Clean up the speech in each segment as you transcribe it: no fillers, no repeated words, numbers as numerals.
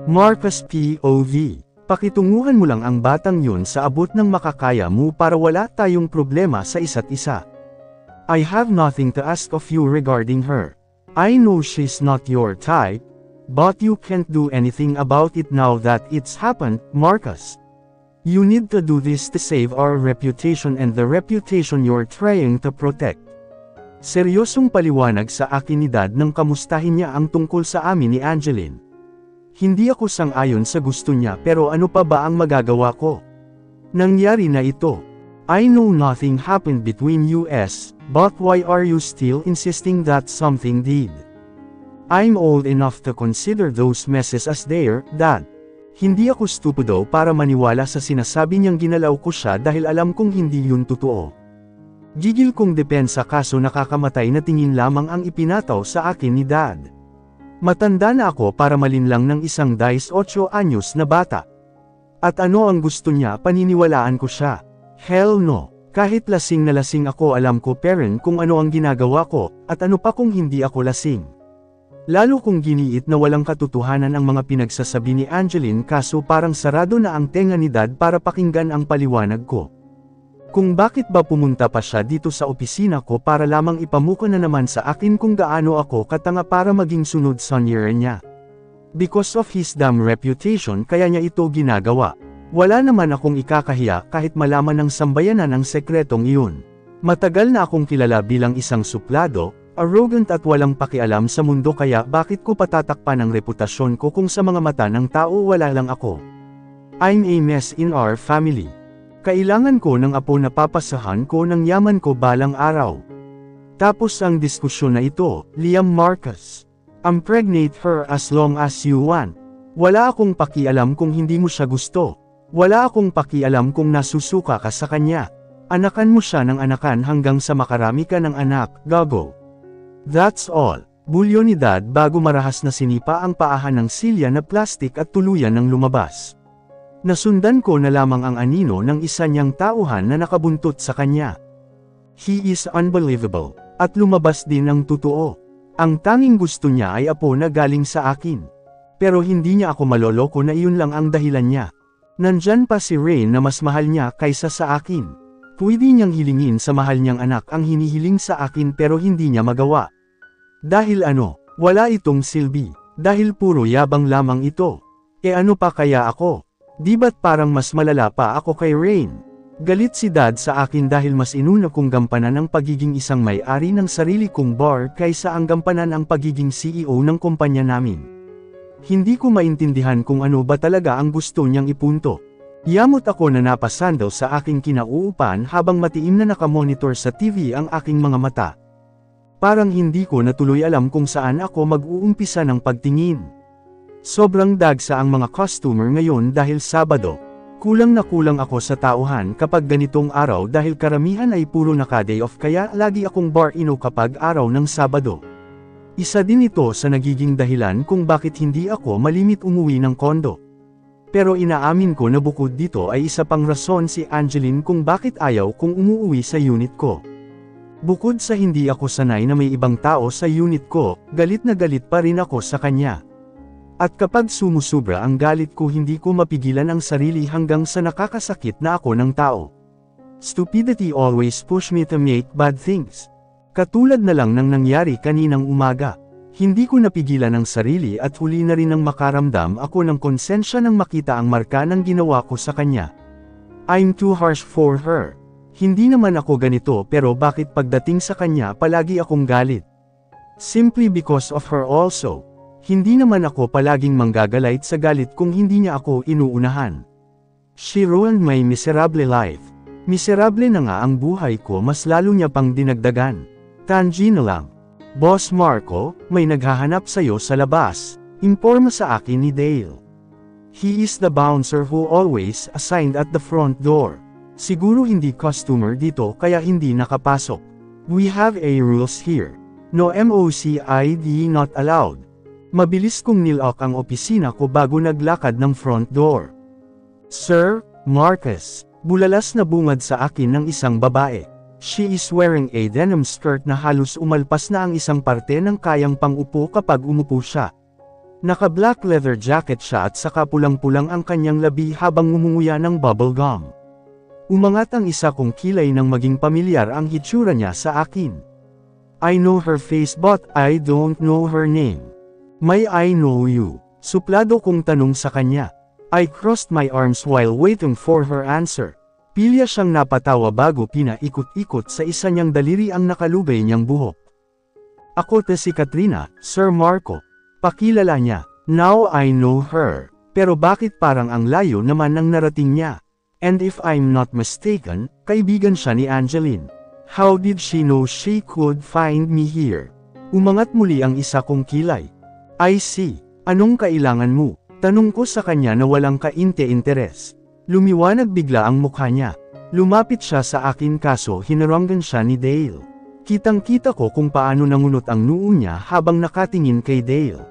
Marcus POV. Pakitunguhan mo lang ang batang yun sa abot ng makakaya mo para wala tayong problema sa isa't isa. I have nothing to ask of you regarding her. I know she's not your type, but you can't do anything about it now that it's happened, Marcus. You need to do this to save our reputation and the reputation you're trying to protect. Seryosong paliwanag sa akin ni Dad nang kamustahin niya ang tungkol sa amin ni Angeline. Hindi ako sang-ayon sa gusto niya pero ano pa ba ang magagawa ko? Nangyari na ito. I know nothing happened between us, but why are you still insisting that something did? I'm old enough to consider those messes as there, Dad. Hindi ako stupido para maniwala sa sinasabi niyang ginalaw ko siya dahil alam kong hindi yun totoo. Gigil kong depensa kaso nakakamatay na tingin lamang ang ipinataw sa akin ni Dad. Matanda na ako para malinlang ng isang 18 anyos na bata. At ano ang gusto niya paniniwalaan ko siya? Hell no. Kahit lasing na lasing ako alam ko parent kung ano ang ginagawa ko, at ano pa kung hindi ako lasing. Lalo kong giniit na walang katotohanan ang mga pinagsasabi ni Angeline kaso parang sarado na ang tenga ni Dad para pakinggan ang paliwanag ko. Kung bakit ba pumunta pa siya dito sa opisina ko para lamang ipamuka na naman sa akin kung gaano ako katanga para maging sunod sa niya. Because of his damn reputation kaya niya ito ginagawa. Wala naman akong ikakahiya kahit malaman ng sambayanan ang sekretong iyon. Matagal na akong kilala bilang isang suplado, arrogant at walang pakialam sa mundo kaya bakit ko patatakpan ang reputasyon ko kung sa mga mata ng tao wala lang ako. I'm a mess in our family. Kailangan ko ng apo na papasahan ko ng yaman ko balang araw. Tapos ang diskusyon na ito, Liam Marcus. Impregnate her as long as you want. Wala akong pakialam kung hindi mo siya gusto. Wala akong pakialam kung nasusuka ka sa kanya. Anakan mo siya ng anakan hanggang sa makarami ka ng anak, gago. That's all. Bulyo ni Dad bago marahas na sinipa ang paahan ng silya na plastik at tuluyan ng lumabas. Nasundan ko na lamang ang anino ng isa niyang tauhan na nakabuntot sa kanya. He is unbelievable. At lumabas din ang totoo. Ang tanging gusto niya ay apo na galing sa akin. Pero hindi niya ako maloloko na iyon lang ang dahilan niya. Nandyan pa si Rain na mas mahal niya kaysa sa akin. Pwede niyang hilingin sa mahal niyang anak ang hinihiling sa akin pero hindi niya magawa. Dahil ano, wala itong silbi. Dahil puro yabang lamang ito. E ano pa kaya ako? Di ba't parang mas malala pa ako kay Rain? Galit si Dad sa akin dahil mas inuna kong gampanan ang pagiging isang may-ari ng sarili kong bar kaysa ang gampanan ang pagiging CEO ng kumpanya namin. Hindi ko maintindihan kung ano ba talaga ang gusto niyang ipunto. Yamot ako na napasando sa aking kinauupan habang matiim na nakamonitor sa TV ang aking mga mata. Parang hindi ko natuloy alam kung saan ako mag-uumpisa ng pagtingin. Sobrang dagsa ang mga customer ngayon dahil Sabado. Kulang na kulang ako sa tauhan kapag ganitong araw dahil karamihan ay puro naka-day off kaya lagi akong bar-ino kapag araw ng Sabado. Isa din ito sa nagiging dahilan kung bakit hindi ako malimit umuwi ng kondo. Pero inaamin ko na bukod dito ay isa pang rason si Angeline kung bakit ayaw kong umuwi sa unit ko. Bukod sa hindi ako sanay na may ibang tao sa unit ko, galit na galit pa rin ako sa kanya. At kapag sumusubra ang galit ko hindi ko mapigilan ang sarili hanggang sa nakakasakit na ako ng tao. Stupidity always push me to make bad things. Katulad na lang ng nangyari kaninang umaga. Hindi ko napigilan ang sarili at huli na rin nang makaramdam ako ng konsensya nang makita ang marka ng ginawa ko sa kanya. I'm too harsh for her. Hindi naman ako ganito pero bakit pagdating sa kanya palagi akong galit? Simply because of her also. Hindi naman ako palaging manggagalait sa galit kung hindi niya ako inuunahan. She ruined my miserable life. Miserable na nga ang buhay ko mas lalo niya pang dinagdagan. Tangi na lang. Boss Marco, may naghahanap sa'yo sa labas. Imporma sa akin ni Dale. He is the bouncer who always assigned at the front door. Siguro hindi customer dito kaya hindi nakapasok. We have a rules here. No MOCID not allowed. Mabilis kong nilock ang opisina ko bago naglakad ng front door. Sir, Marcus, bulalas na bungad sa akin ng isang babae. She is wearing a denim skirt na halos umalpas na ang isang parte ng kayang pang-upo kapag umupo siya. Naka-black leather jacket siya at saka pulang-pulang ang kanyang labi habang ngumunguya ng bubble gum. Umangat ang isa kong kilay nang maging pamilyar ang hitsura niya sa akin. I know her face but I don't know her name. May I know you? Suplado kong tanong sa kanya. I crossed my arms while waiting for her answer. Pilya siyang napatawa bago pinaikot-ikot sa isa niyang daliri ang nakalugay niyang buhok. Ako si Katrina, Sir Marco. Pakilala niya. Now I know her. Pero bakit parang ang layo naman ng narating niya? And if I'm not mistaken, kaibigan siya ni Angeline. How did she know she could find me here? Umangat muli ang isa kong kilay. I see. Anong kailangan mo? Tanong ko sa kanya na walang kainte-interes. Lumiwanag bigla ang mukha niya. Lumapit siya sa akin kaso hinaranggan siya ni Dale. Kitang-kita ko kung paano nangunot ang noo niya habang nakatingin kay Dale.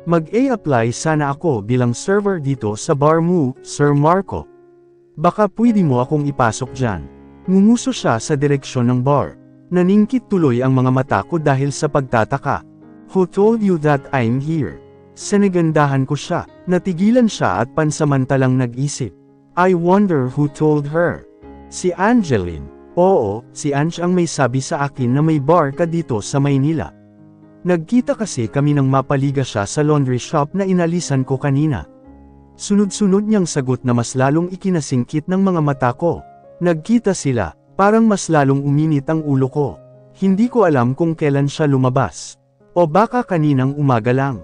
Mag-a-apply sana ako bilang server dito sa bar mo, Sir Marco. Baka pwede mo akong ipasok dyan. Ngumuso siya sa direksyon ng bar. Naningkit tuloy ang mga mata ko dahil sa pagtataka. Who told you that I'm here? Sinigandahan ko siya. Natigilan siya at pansamantalang nag-isip. I wonder who told her. Si Angeline. Oo, si Ange ang may sabi sa akin na may bar ka dito sa Maynila. Nagkita kasi kami nang mapaliga siya sa laundry shop na inalisan ko kanina. Sunod-sunod niyang sagot na mas lalong ikinasingkit ng mga mata ko. Nagkita sila, parang mas lalong uminit ang ulo ko. Hindi ko alam kung kailan siya lumabas. O baka kaninang umaga lang.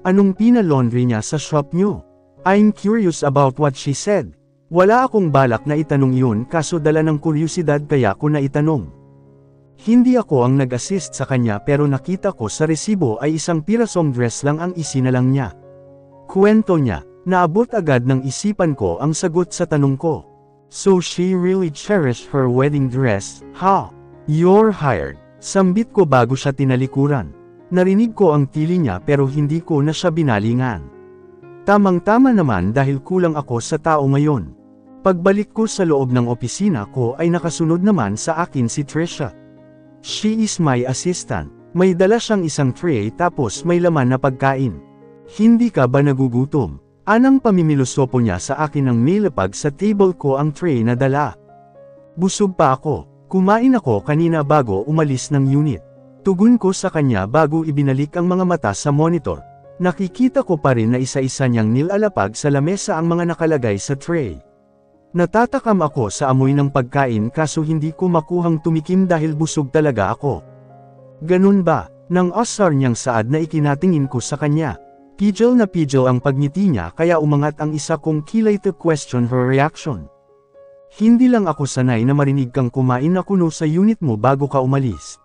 Anong pina-laundry niya sa shop niyo? I'm curious about what she said. Wala akong balak na itanong yun kaso dala ng kuryosidad kaya ko na itanong. Hindi ako ang nag-assist sa kanya pero nakita ko sa resibo ay isang pirasong dress lang ang isinalang niya. Kwento niya, naabot agad ng isipan ko ang sagot sa tanong ko. So she really cherished her wedding dress, ha? You're hired. Sambit ko bago siya tinalikuran. Narinig ko ang tili niya pero hindi ko na siya binalingan. Tamang-tama naman dahil kulang ako sa tao ngayon. Pagbalik ko sa loob ng opisina ko ay nakasunod naman sa akin si Trisha. She is my assistant. May dala siyang isang tray tapos may laman na pagkain. Hindi ka ba nagugutom? Anang pamimilosopo niya sa akin nang nilapag sa table ko ang tray na dala. Busog pa ako. Kumain ako kanina bago umalis ng unit. Tugon ko sa kanya bago ibinalik ang mga mata sa monitor. Nakikita ko pa rin na isa-isa niyang nilalapag sa lamesa ang mga nakalagay sa tray. Natatakam ako sa amoy ng pagkain kaso hindi ko makuhang tumikim dahil busog talaga ako. Ganun ba? Nang asar niyang saad na ikinatingin ko sa kanya. Pidgel na pidgel ang pagngiti niya kaya umangat ang isa kong kilay to question her reaction. Hindi lang ako sanay na marinig kang kumain na kuno sa unit mo bago ka umalis.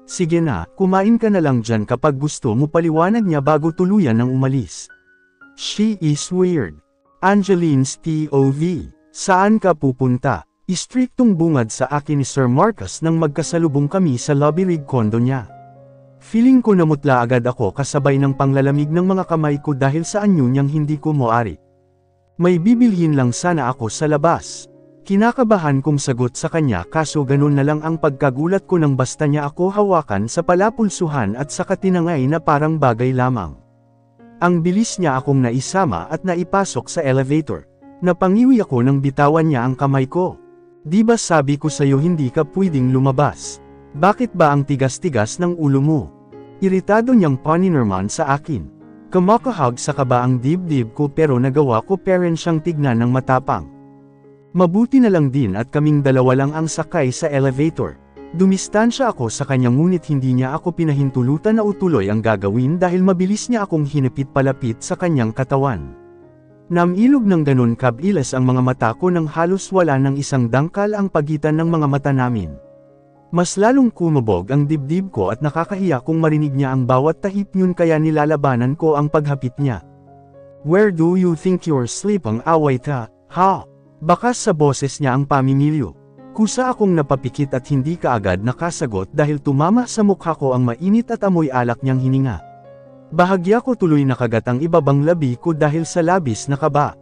Sige na, kumain ka na lang dyan kapag gusto mo, paliwanag niya bago tuluyan ng umalis. She is weird. Angeline's POV. Saan ka pupunta? Istriktong bungad sa akin ni Sir Marcus nang magkasalubong kami sa lobby rig condo niya. Feeling ko namutla agad ako kasabay ng panglalamig ng mga kamay ko dahil sa anyo niyang hindi ko moari. May bibilhin lang sana ako sa labas. Kinakabahan kong sagot sa kanya kaso ganun na lang ang pagkagulat ko nang basta niya ako hawakan sa palapulsuhan at saka tinangay na parang bagay lamang. Ang bilis niya akong naisama at naipasok sa elevator. Napangiwi ako nang bitawan niya ang kamay ko. Di ba sabi ko sa'yo hindi ka pwedeng lumabas? Bakit ba ang tigas-tigas ng ulo mo? Iritado niyang paninirman sa akin. Kumakahag sa kaba ang dibdib ko pero nagawa ko pa rin siyang tignan ng matapang. Mabuti na lang din at kaming dalawa lang ang sakay sa elevator. Dumistansya ako sa kanya ngunit hindi niya ako pinahintulutan na utuloy ang gagawin dahil mabilis niya akong hinipit palapit sa kanyang katawan. Namilog ng ganun kabilas ang mga mata ko nang halos wala ng isang dangkal ang pagitan ng mga mata namin. Mas lalong kumabog ang dibdib ko at nakakahiya kung marinig niya ang bawat tahip niyon kaya nilalabanan ko ang paghapit niya. Where do you think you're sleeping away ta, ha? Baka sa boses niya ang pamimilyo. Kusa akong napapikit at hindi kaagad nakasagot dahil tumama sa mukha ko ang mainit at amoy alak niyang hininga. Bahagya ko tuloy nakagat ang ibabang labi ko dahil sa labis na kaba.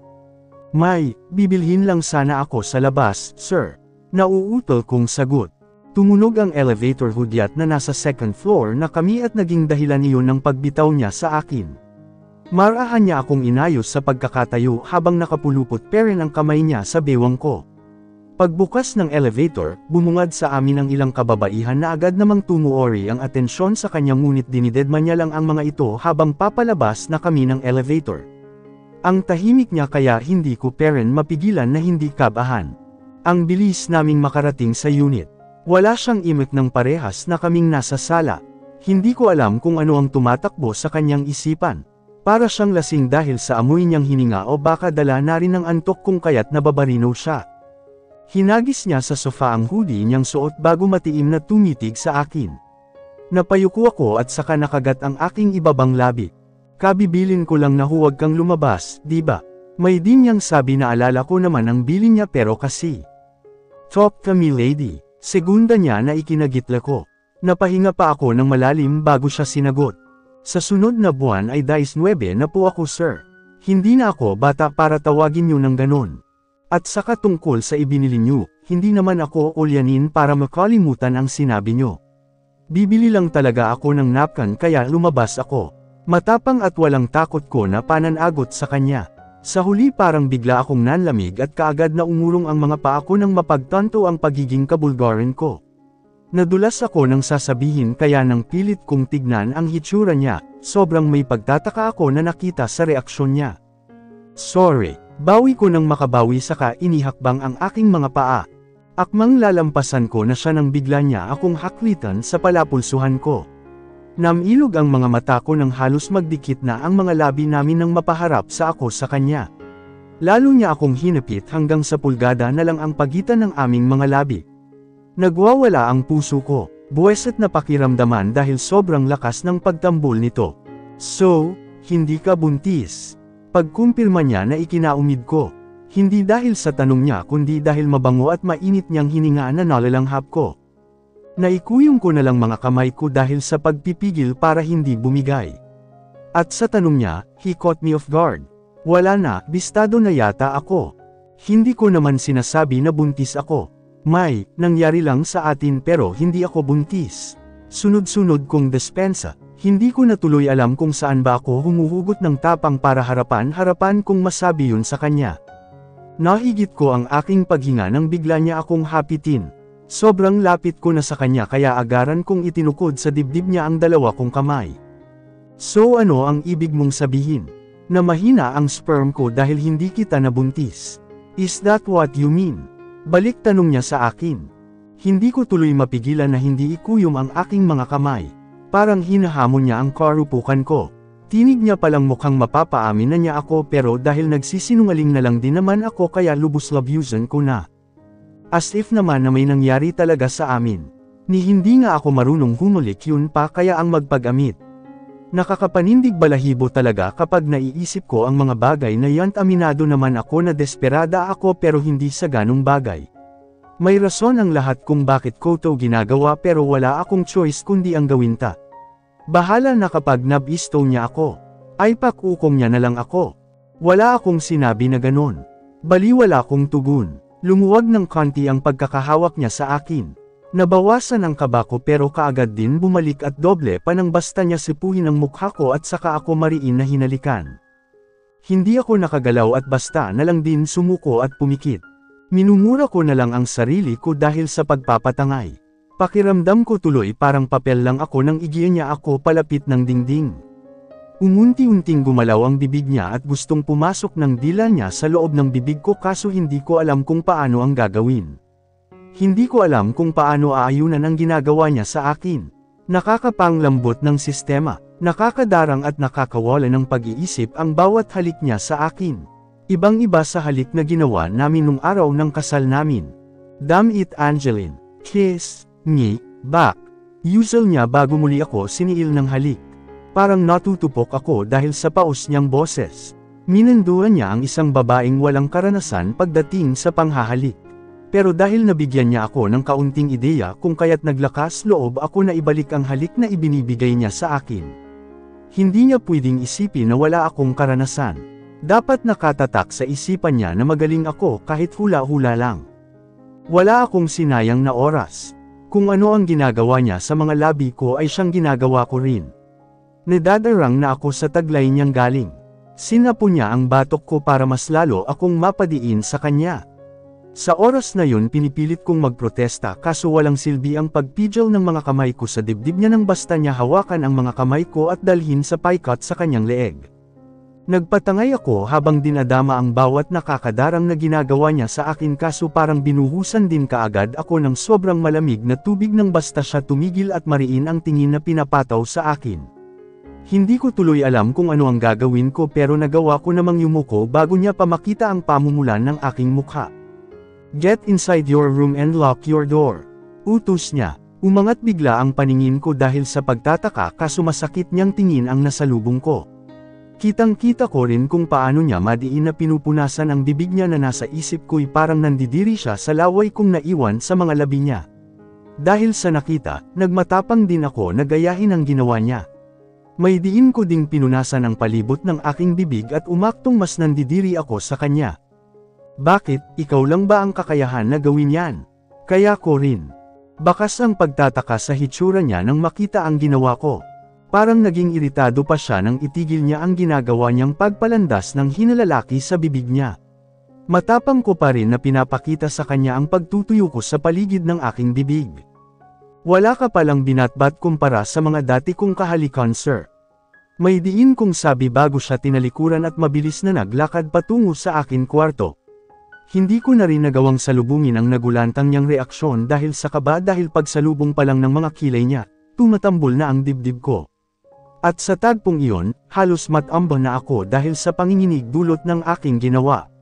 May, bibilhin lang sana ako sa labas, sir. Nauutol kong sagot. Tumunog ang elevator hudyat na nasa second floor na kami at naging dahilan iyon ng pagbitaw niya sa akin. Marahan niya akong inayos sa pagkakatayo habang nakapulupot pa rin ang kamay niya sa bewang ko. Pagbukas ng elevator, bumungad sa amin ang ilang kababaihan na agad namang tumuori ang atensyon sa kanya ngunit dinidedma niya lang ang mga ito habang papalabas na kami ng elevator. Ang tahimik niya kaya hindi ko pa rin mapigilan na hindi kabahan. Ang bilis naming makarating sa unit. Wala siyang imik ng parehas na kaming nasa sala. Hindi ko alam kung ano ang tumatakbo sa kanyang isipan. Para siyang lasing dahil sa amoy niyang hininga o baka dala na rin ng antok kung kaya't nababarino siya. Hinagis niya sa sofa ang hoodie niyang suot bago matiim na tumitig sa akin. Napayuko ako at saka nakagat ang aking ibabang labi. Kabibilin ko lang na huwag kang lumabas, di ba? May din niyang sabi na alala ko naman ang bilin niya pero kasi. Talk to me lady. Segunda niya na ikinagitla ko. Napahinga pa ako ng malalim bago siya sinagot. Sa sunod na buwan ay 19 na po ako sir. Hindi na ako bata para tawagin niyo ng ganon. At saka tungkol sa ibinili niyo, hindi naman ako ulyanin para makalimutan ang sinabi niyo. Bibili lang talaga ako ng napkin kaya lumabas ako. Matapang at walang takot ko na pananagot sa kanya. Sa huli parang bigla akong nanlamig at kaagad na umurong ang mga paa ko nang mapagtanto ang pagiging kabulgaran ko. Nadulas ako nang sasabihin kaya nang pilit kong tignan ang hitsura niya, sobrang may pagtataka ako na nakita sa reaksyon niya. Sorry, bawi ko nang makabawi saka inihakbang ang aking mga paa. Akmang lalampasan ko na siya nang bigla niya akong haklitan sa palapulsuhan ko. Namilog ang mga mata ko nang halos magdikit na ang mga labi namin nang mapaharap sa ako sa kanya. Lalo niya akong hinapit hanggang sa pulgada na lang ang pagitan ng aming mga labi. Nagwawala ang puso ko, buweset na pakiramdaman dahil sobrang lakas ng pagtambol nito. So, hindi ka buntis? Pagkumpirma niya na ikinaumid ko. Hindi dahil sa tanong niya kundi dahil mabango at mainit niyang hininga na nalalanghap ko. Naikuyong ko na lang mga kamay ko dahil sa pagpipigil para hindi bumigay. At sa tanong niya, he caught me off guard. Wala na, bistado na yata ako. Hindi ko naman sinasabi na buntis ako. May, nangyari lang sa atin pero hindi ako buntis. Sunod-sunod kong despensa, hindi ko natuloy alam kung saan ba ako humuhugot ng tapang para harapan kong masabi yun sa kanya. Nahigit ko ang aking paghinga nang bigla niya akong hapitin. Sobrang lapit ko na sa kanya kaya agaran kong itinukod sa dibdib niya ang dalawa kong kamay. So ano ang ibig mong sabihin? Na mahina ang sperm ko dahil hindi kita nabuntis. Is that what you mean? Balik tanong niya sa akin. Hindi ko tuloy mapigilan na hindi ikuyom ang aking mga kamay. Parang hinahamon niya ang karupukan ko. Tinig niya palang mukhang mapapaamin na niya ako pero dahil nagsisinungaling na lang din naman ako kaya lubos labyusan ko na. As if naman na may nangyari talaga sa amin. Ni hindi nga ako marunong humulik yun pa kaya ang magpag-amit. Nakakapanindig balahibo talaga kapag naiisip ko ang mga bagay na yan. Aminado naman ako na desperada ako pero hindi sa ganong bagay. May rason ang lahat kung bakit ko to ginagawa pero wala akong choice kundi ang gawin ta. Bahala na kapag nabisto niya ako. Ay pakukong niya na lang ako. Wala akong sinabi na ganon. Baliwala kong tugon. Lumuwag ng konti ang pagkakahawak niya sa akin. Nabawasan ang kaba ko pero kaagad din bumalik at doble pa nang basta niya sipuhin ang mukha ko at saka ako mariin na hinalikan. Hindi ako nakagalaw at basta na lang din sumuko at pumikit. Minumura ko na lang ang sarili ko dahil sa pagpapatangay. Pakiramdam ko tuloy parang papel lang ako nang igiyan niya ako palapit ng dingding. Umunti-unting gumalaw ang bibig niya at gustong pumasok ng dila niya sa loob ng bibig ko kaso hindi ko alam kung paano ang gagawin. Hindi ko alam kung paano aayunan ang ginagawa niya sa akin. Nakakapanglambot ng sistema, nakakadarang at nakakawala ng pag-iisip ang bawat halik niya sa akin. Ibang-iba sa halik na ginawa namin nung araw ng kasal namin. Damn it Angeline. Kiss me back. Usual niya bago muli ako siniil ng halik. Parang natutupok ako dahil sa paos niyang boses. Minanduan niya ang isang babaeng walang karanasan pagdating sa panghahalik. Pero dahil nabigyan niya ako ng kaunting ideya kung kaya't naglakas loob ako na ibalik ang halik na ibinibigay niya sa akin. Hindi niya pwedeng isipin na wala akong karanasan. Dapat nakatatak sa isipan niya na magaling ako kahit hula-hula lang. Wala akong sinayang na oras. Kung ano ang ginagawa niya sa mga labi ko ay siyang ginagawa ko rin. Nadadarang na ako sa taglay niyang galing. Sinapo niya ang batok ko para mas lalo akong mapadiin sa kanya. Sa oras na yun pinipilit kong magprotesta kaso walang silbi ang pagpidyo ng mga kamay ko sa dibdib niya nang basta niya hawakan ang mga kamay ko at dalhin sa paikat sa kanyang leeg. Nagpatangay ako habang dinadama ang bawat nakakadarang na ginagawa niya sa akin kaso parang binuhusan din kaagad ako ng sobrang malamig na tubig nang basta siya tumigil at mariin ang tingin na pinapataw sa akin. Hindi ko tuloy alam kung ano ang gagawin ko pero nagawa ko namang yumuko bago niya pa makita ang pamumulan ng aking mukha. Get inside your room and lock your door. Utos niya. Umangat bigla ang paningin ko dahil sa pagtataka kaso masakit niyang tingin ang nasalubong ko. Kitang-kita ko rin kung paano niya madiin na pinupunasan ang bibig niya na nasa isip ko'y parang nandidiri siya sa laway kong naiwan sa mga labi niya. Dahil sa nakita, nagmatapang din ako na gayahin ang ginawa niya. May diin ko ding pinunasan ang palibot ng aking bibig at umaktong mas nandidiri ako sa kanya. Bakit, ikaw lang ba ang kakayahan na gawin yan? Kaya ko rin. Bakas ang pagtataka sa hitsura niya nang makita ang ginawa ko. Parang naging iritado pa siya nang itigil niya ang ginagawa niyang pagpalandas ng hinalalaki sa bibig niya. Matapang ko pa rin na pinapakita sa kanya ang pagtutuyo ko sa paligid ng aking bibig. Wala ka palang binatbat kumpara sa mga dati kong kahalikan, sir. May diin kong sabi bago siya tinalikuran at mabilis na naglakad patungo sa akin kwarto. Hindi ko na rin nagawang salubungin ang nagulantang niyang reaksyon dahil sa kaba dahil pagsalubong pa lang ng mga kilay niya, tumatambol na ang dibdib ko. At sa tagpong iyon, halos matamba na ako dahil sa panginginig dulot ng aking ginawa.